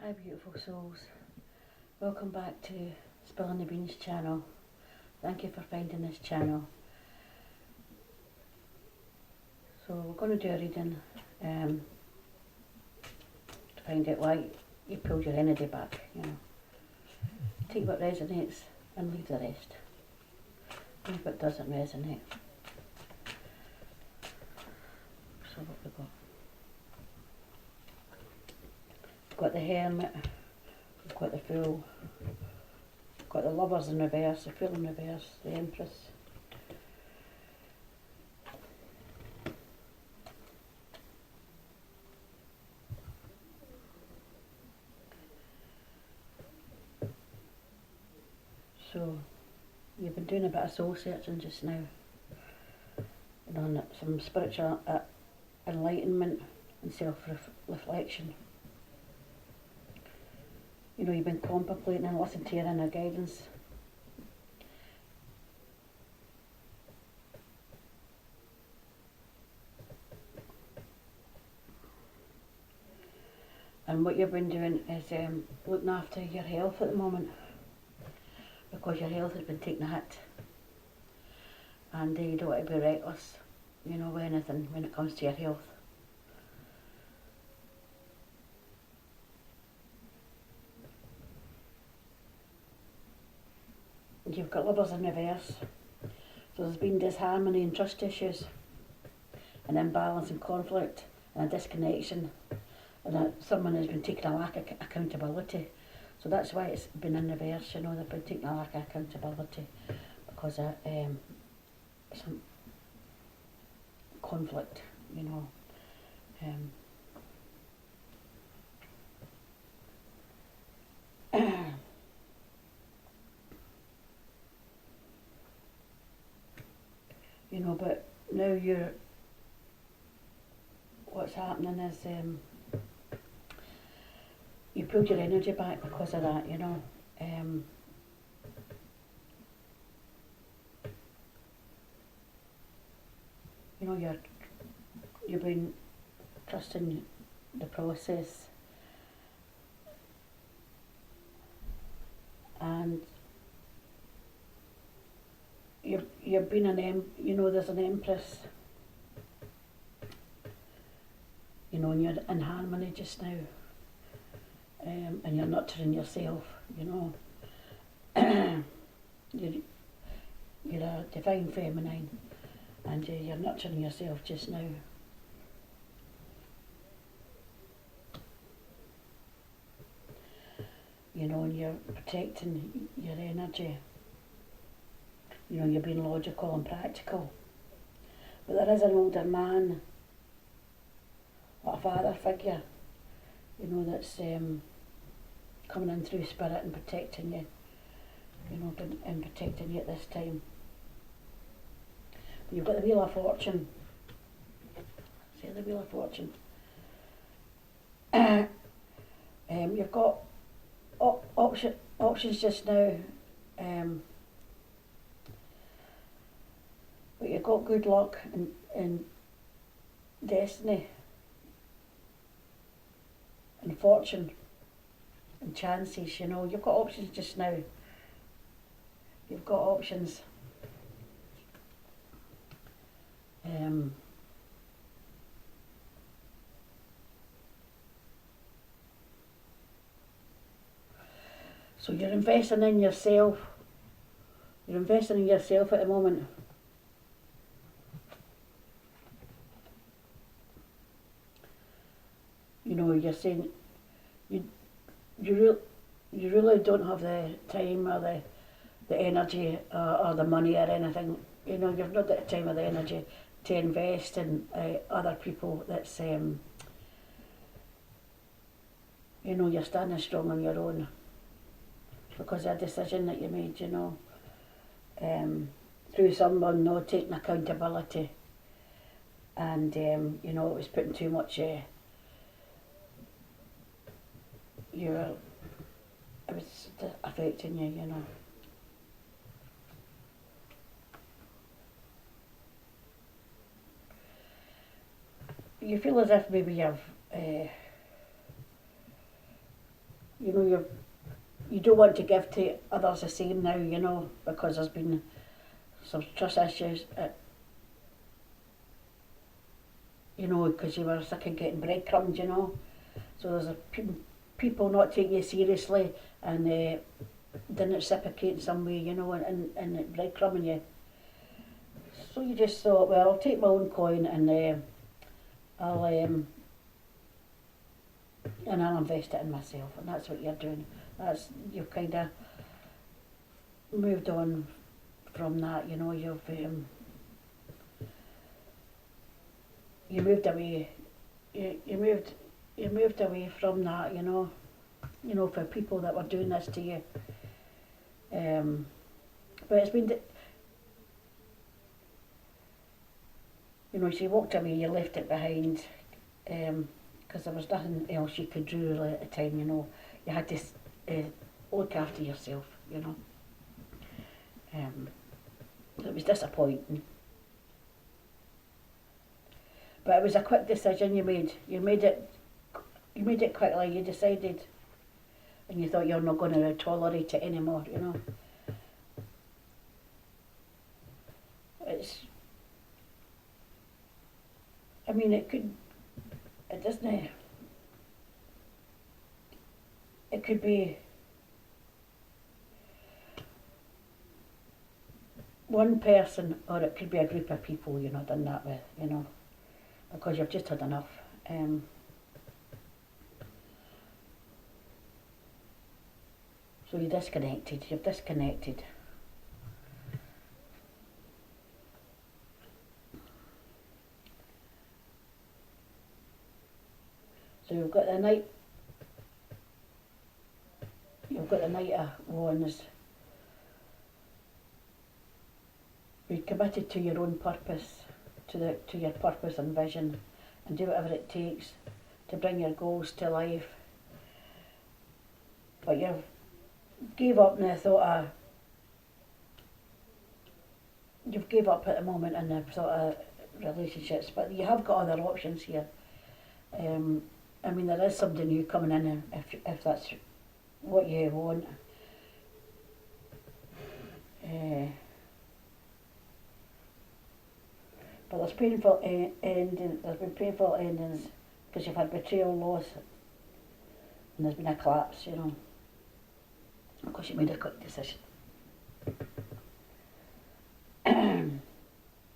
Hi beautiful souls, welcome back to Spilling the Beans channel. Thank you for finding this channel. So we're going to do a reading to find out why you pulled your energy back, Take what resonates and leave the rest. Leave what doesn't resonate. So what we got? We've got the Hermit, we've got the Fool, we've got the Lovers in reverse, the Fool in reverse, the Empress. So you've been doing a bit of soul searching just now, and on some spiritual enlightenment and self-reflection. You've been contemplating and listening to your inner guidance. And what you've been doing is looking after your health at the moment, because your health has been taking a hit, and you don't want to be reckless, with anything when it comes to your health. You've got Lovers in reverse, so there's been disharmony and trust issues, an imbalance and conflict, and a disconnection, and that someone has been taking a lack of accountability. So that's why it's been in reverse, they've been taking a lack of accountability because of some conflict, but now what's happening is you pulled your energy back because of that, you've been trusting the process, and you've been there's an Empress, and you're in harmony just now, and you're nurturing yourself, you're a divine feminine, and you're nurturing yourself just now. And you're protecting your energy. You're being logical and practical. But there is an older man, a father figure, that's coming in through spirit and protecting you, and protecting you at this time. But you've got the Wheel of Fortune. See the Wheel of Fortune? You've got options just now, but you've got good luck and destiny and fortune and chances, you've got options just now. You've got options. So you're investing in yourself. You're investing in yourself at the moment. You're saying you really don't have the time or the energy or the money or anything. You've not got the time or the energy to invest in other people. That's you're standing strong on your own because of a decision that you made, through someone not taking accountability, and it was putting too much it was affecting you, You feel as if maybe you've you know, you don't want to give to others the same now, you know, because there's been some trust issues, you know, because you were sick of getting breadcrumbs, you know. So there's people not taking you seriously and didn't reciprocate in some way, you know, and breadcrumbing you. So you just thought, well, I'll take my own coin and I'll invest it in myself, and that's what you're doing. You've kind of moved on from that, you know. You moved away. You moved away from that, you know. You know, for people that were doing this to you. But it's been, you know, she walked away. You left it behind, because there was nothing else you could do really at the time. You know, you had to look after yourself. You know. It was disappointing. But it was a quick decision you made. You made it quickly. You decided, and you thought you're not going to tolerate it anymore. You know. I mean, it doesn't. It could be one person, or it could be a group of people you're not done that with. You know. Because you've just had enough. So you've disconnected. So you've got the Knight of Wands. Be committed to your own purpose, to your purpose and vision, and do whatever it takes to bring your goals to life. But you've gave up in the thought of, you've gave up at the moment in the thought of relationships, but you have got other options here. I mean, there is somebody new coming in if that's what you want. But there's painful endings. There's been painful endings because you've had betrayal, loss, and there's been a collapse. You know, because you made a quick decision.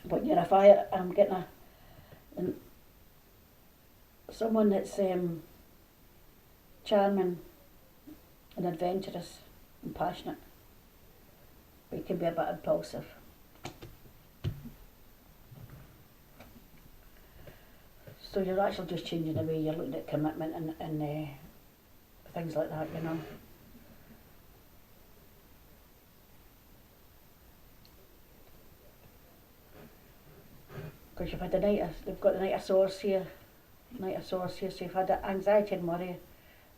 But you're a fire. I'm getting someone that's charming and adventurous and passionate, but you can be a bit impulsive. So you're actually just changing the way you're looking at commitment and things like that, you know. Because you've had they've got the Knight of Swords here, so you've had that anxiety and worry,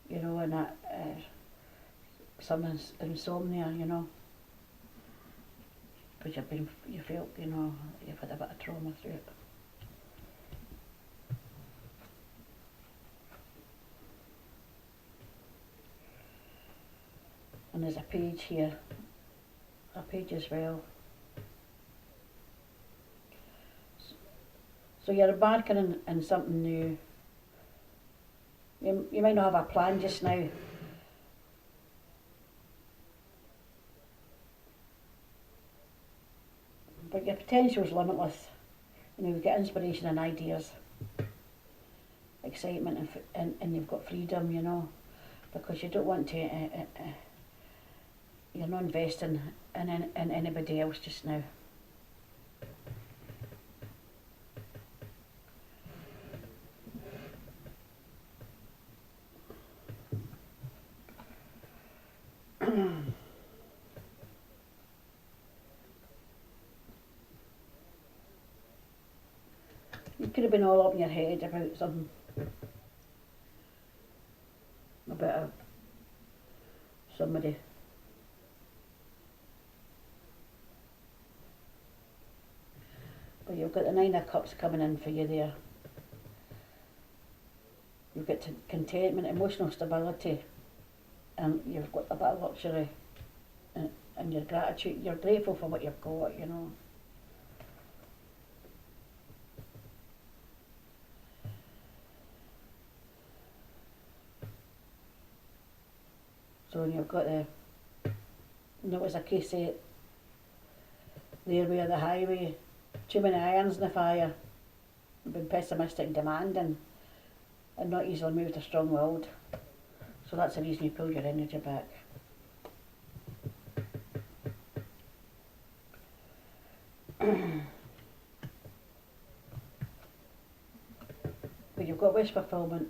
you know, and that some insomnia, you know. Because you felt, you know, you've had a bit of trauma through it. And there's a page here, a page as well. So you're embarking in something new. You might not have a plan just now. But your potential is limitless. You know, you get inspiration and ideas, excitement, and you've got freedom, you know, because you don't want to, you're not investing in anybody else just now. You could have been all up in your head about something, about somebody. But you've got the Nine of Cups coming in for you there. You've got contentment, emotional stability. and you've got a bit of luxury, and your gratitude, you're grateful for what you've got, you know. So when you've got there was a case of there where the highway, too many irons in the fire, been pessimistic and demanding, and not easily moved or strong-willed. So that's the reason you pull your energy back. But you've got wish fulfillment.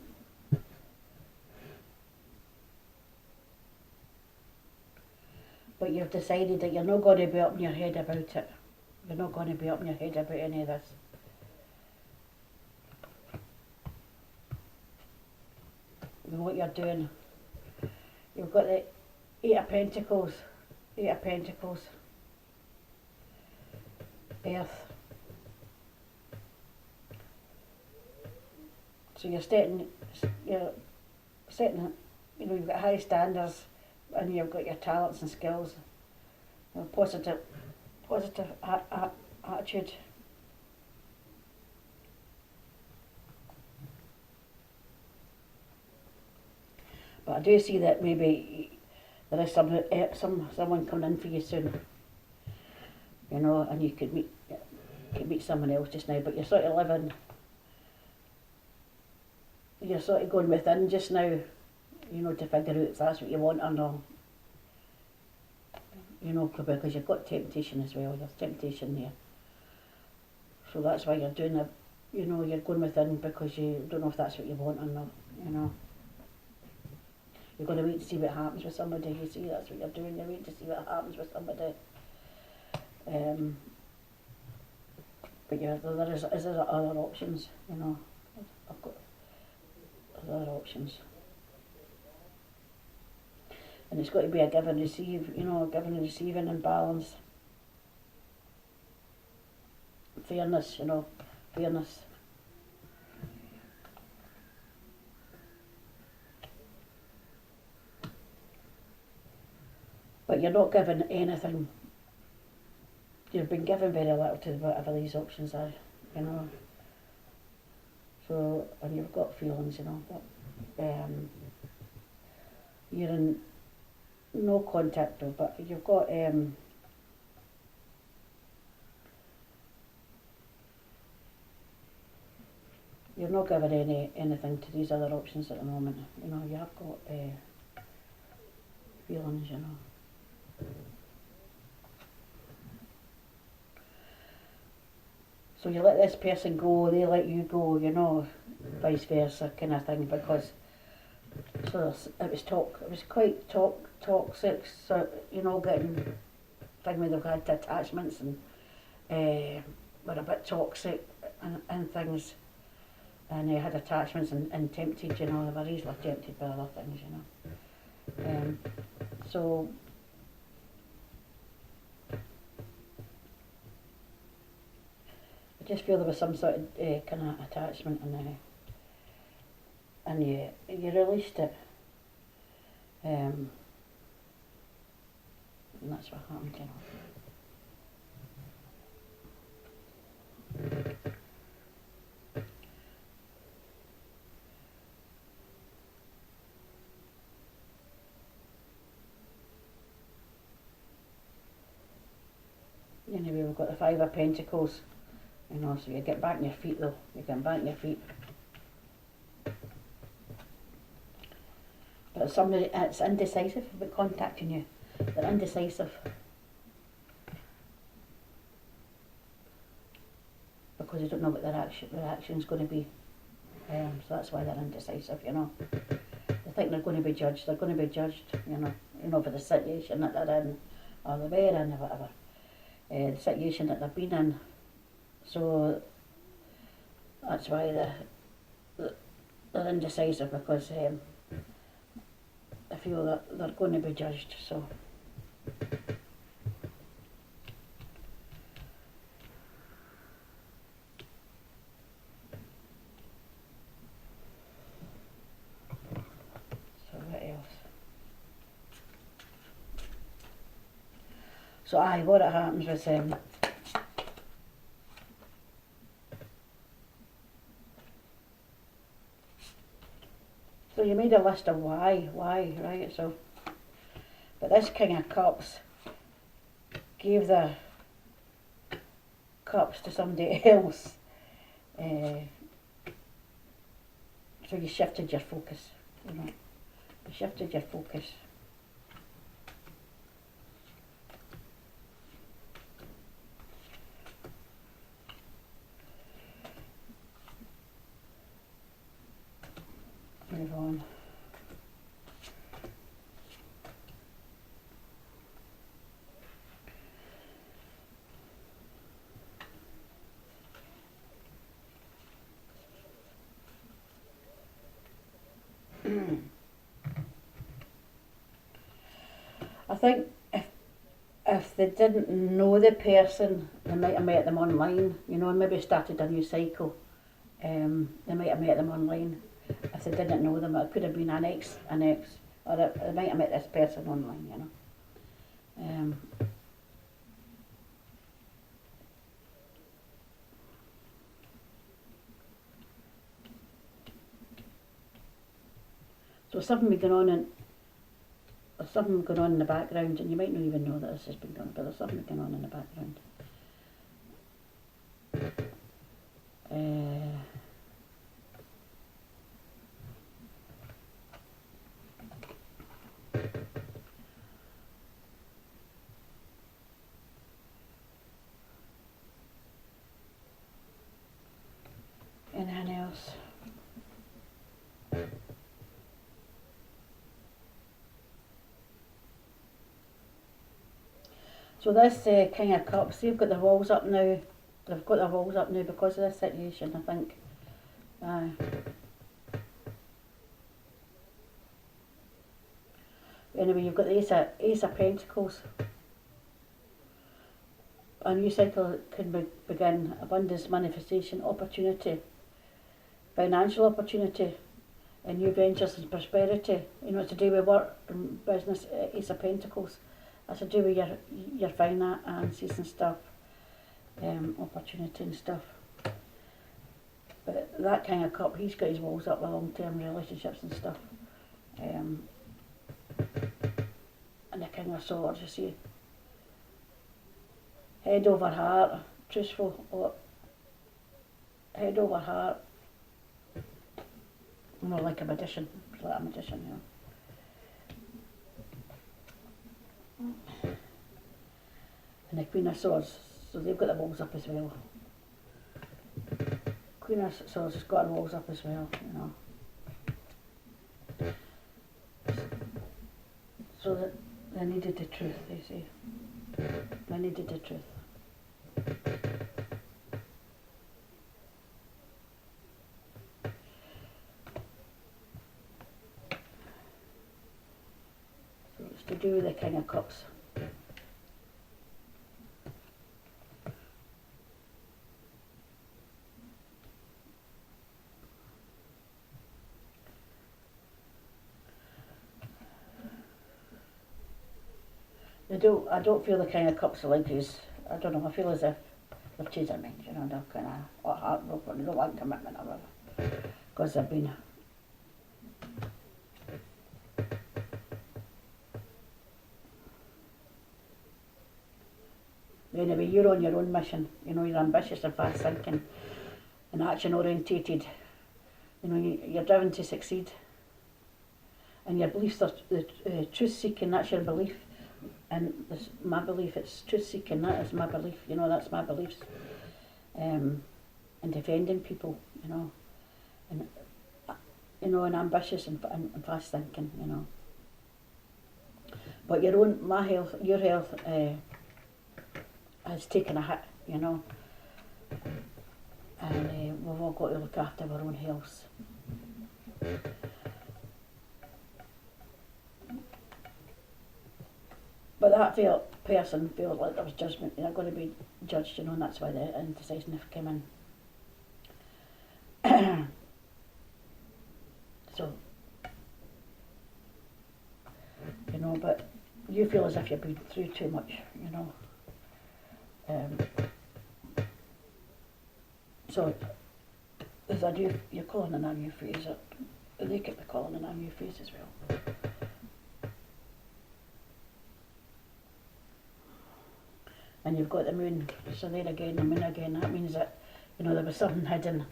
But you've decided that you're not going to be up in your head about it. You're not going to be up in your head about any of this. With what you're doing. You've got the Eight of Pentacles. Eight of Pentacles. Earth. So you're setting, you know, you've got high standards, and you've got your talents and skills, you know, positive attitude. But I do see that maybe there is someone coming in for you soon, you know, and you could meet someone else just now, but you're sort of living. You're sort of going within just now, you know, to figure out if that's what you want or not. You know, because you've got temptation as well. There's temptation there. So that's why you're doing it. You know, you're going within because you don't know if that's what you want or not. You know. You're going to wait to see what happens with somebody. You see, that's what you're doing. You're waiting to see what happens with somebody. But yeah, there is other options, you know. I've got other options. And it's got to be a give and receive, you know, giving and receiving and balance. Fairness, you know, fairness. But you're not given anything. You've been given very little to whatever these options are, you know. So, and you've got feelings, you know, but you're in no contact with, but you've got you're not given anything to these other options at the moment. You know, you have got feelings, you know. So you let this person go, they let you go, you know, vice versa kind of thing, because so it was quite toxic, so, you know, getting thing where they've had attachments and were a bit toxic and things, and they had attachments and tempted, you know, they were easily tempted by other things, you know. So I just feel there was some sort of kind of attachment and you released it. And that's what happened, you know. Anyway, we've got the Five of Pentacles, you know, so you get back on your feet though, you get back on your feet. But somebody, it's indecisive about contacting you, they're indecisive. Because they don't know what their action's going to be. So that's why they're indecisive, you know. They think they're going to be judged, you know, for the situation that they're in, or they were in, or whatever. The situation that they've been in. So that's why they're indecisive, because they feel that they're going to be judged. So what else? So aye, what it happens was so you made a list of why, right? So, but this King of Cups gave the cups to somebody else. So you shifted your focus, you know. You shifted your focus. Move on. I think if they didn't know the person, they might have met them online, you know, and maybe started a new cycle. They might have met them online. If they didn't know them, it could have been an ex, or they might have met this person online, you know. So something be going on in the background, and you might not even know that this has been going on, but there's something going on in the background. Anything else? So this King of Cups, they've got their walls up now. They've got their walls up now because of this situation, I think. Anyway, you've got the Ace of Pentacles. A new cycle can begin. Abundance, manifestation, opportunity, financial opportunity, and new ventures and prosperity. You know, it's to do with work and business. Ace of Pentacles. That's to do with your finances and stuff, opportunity and stuff. But that King of Cup, he's got his walls up with long-term relationships and stuff. And the King of Swords, you see, head over heart, truthful, head over heart. More like a magician, you know. And the Queen of Swords, so they've got the walls up as well. Queen of Swords has got her walls up as well, you know. So that they needed the truth, they say. They needed the truth. So it's to do with the King of Cups. I don't feel the King of Cups are like his, I don't know, I feel as if they've changed their minds, you know, they're kind of heartbroken, they don't want commitment or whatever, because they've been. Anyway, you're on your own mission, you know, you're ambitious and fast thinking and action orientated, you know, you're driven to succeed, and your beliefs are truth seeking, that's your belief. And this, my belief, it's truth seeking, that is my belief, you know, that's my beliefs. And defending people, you know, and ambitious and fast thinking, you know. But your health has taken a hit, you know. And we've all got to look after our own health. But that person feels like there was judgment, they're going to be judged, you know, and that's why the indecisiveness came in. So, you know, but you feel as if you've been through too much, you know. So there's a new, you're calling in a new phase. They could be calling in a new phase as well. And you've got the moon, so there again, the moon again, that means that, you know, there was something hidden,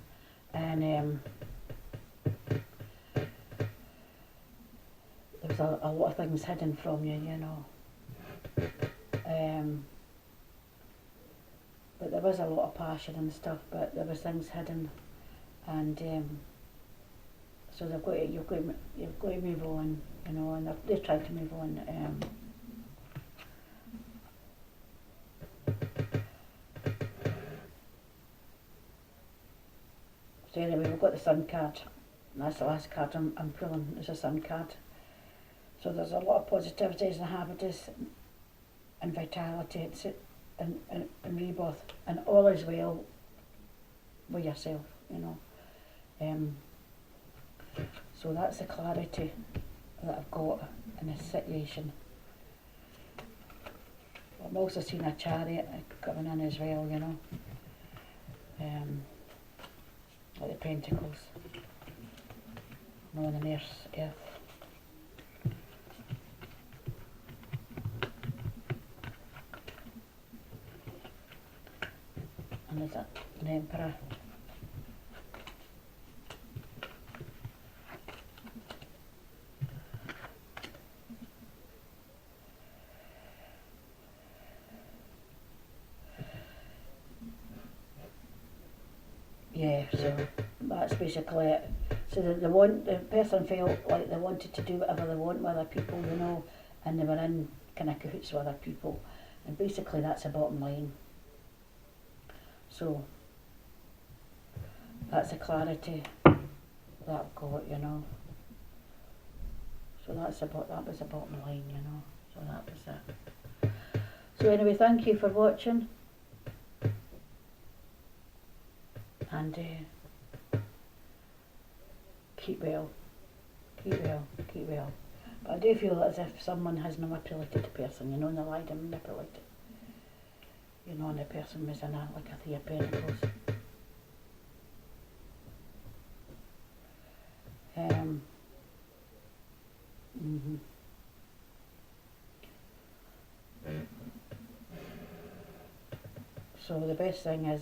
and there was a lot of things hidden from you, you know. But there was a lot of passion and stuff, but there was things hidden, and so you've got to move on, you know, and they're trying to move on. So anyway, we've got the Sun card. That's the last card I'm pulling, is a Sun card. So there's a lot of positivities and happiness and vitality and rebirth, and all is well with yourself, you know. So that's the clarity that I've got in this situation. I'm also seeing a Chariot coming in as well, you know. Like the Pentacles, you know, and the Earth. And there's an Emperor. Yeah, so that's basically it. So the person felt like they wanted to do whatever they want with other people, you know, and they were in kind of cahoots with other people, and basically that's the bottom line. So that's the clarity that I've got, you know. So that was the bottom line, you know. So that was it. So anyway, thank you for watching, and keep well, keep well. But I do feel as if someone has manipulated the person, you know, and they lied and manipulated. You know, and the person was in like a Three of Pentacles. So the best thing is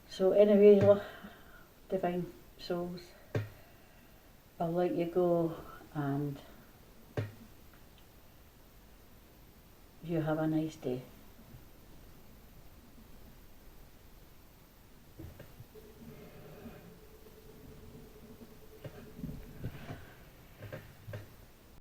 so anyway, divine souls, I'll let you go, and you have a nice day.